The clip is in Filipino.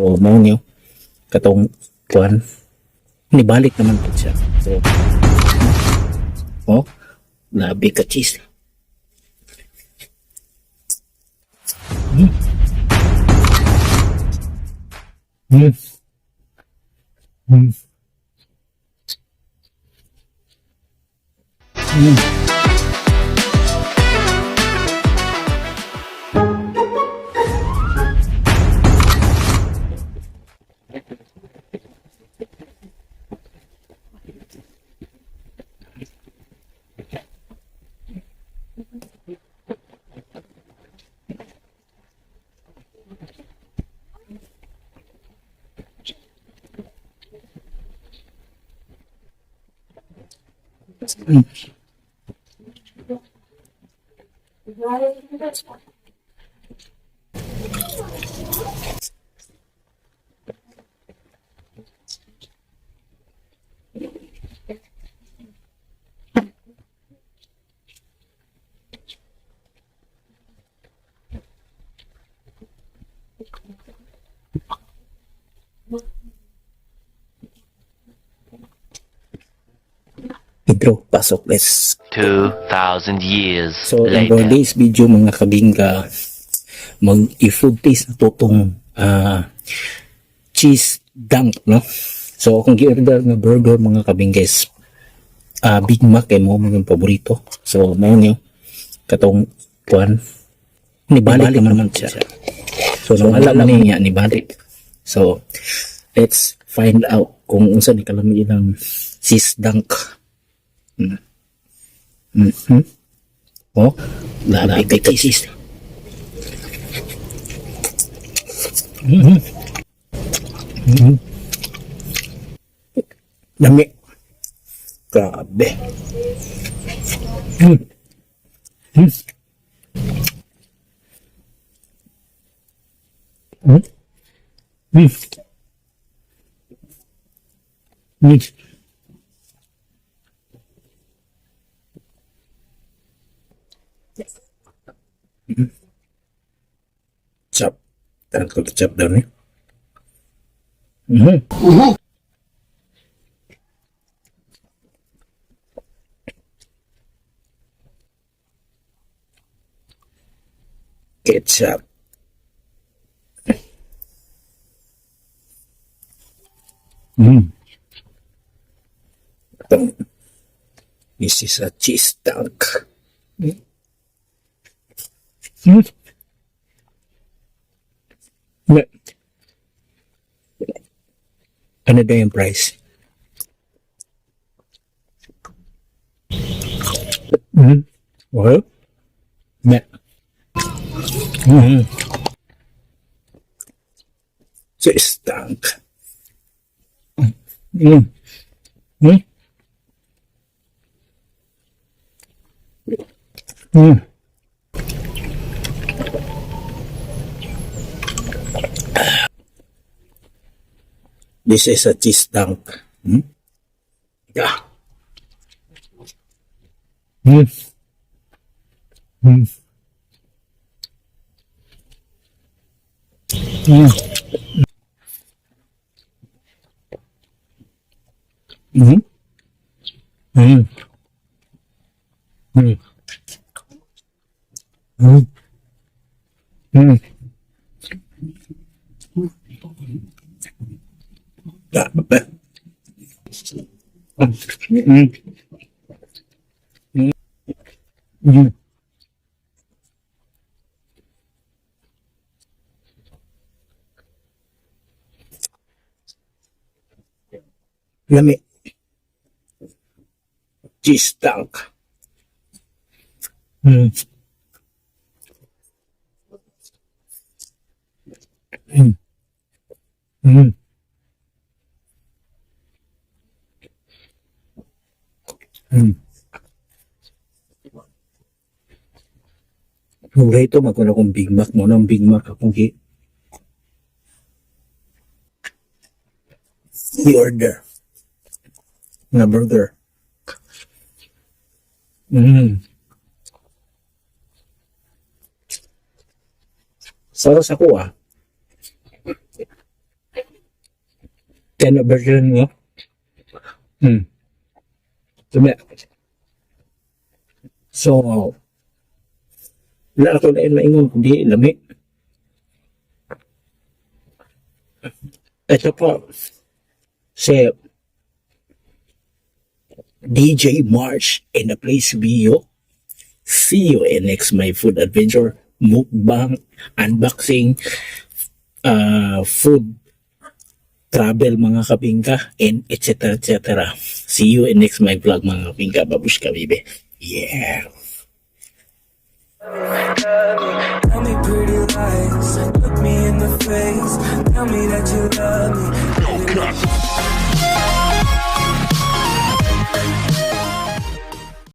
So mao niyo katong kuan nibalik naman po siya. So labi ka cheese. Mm. Mm. Mm. Mm. Mm. Pedro, pasok, let's 2,000 years so in later. today's video mga kabingka, mag-i-food taste na totong cheese dunk, no? So kung gi-order nga burger mga kabingka is Big Mac kay mo mga paborito. So mao niyo katong kuan nibalik naman siya. So nung alam niya nibalik. So let's find out kung unsa ni kalami ilang cheese dunk. Labi ka cheese. Lami. Grabe. Chop. Tahan ko chop daw ni. Ketchup. This is a cheese dunk. Ano daw yung price? Well, cheese dunk. This is a cheese dunk. Yeah. Lami. Cheese dunk. Mura ito, magkano akong Big Mac mo ng Big Mac akong i-order na burger. Saros ako kind of version mo. Sabi. So, wala ako na yun maingon, kundi lami. Ito po, si DJ March in the place Bio. See you in next My Food Adventure, mukbang, unboxing, food, travel mga kabingka, and etc. etc. See you in next my vlog mga kabingka. Babush ka, baby. Yeah. Tell me pretty lies, look me in the face. Tell me that you love me.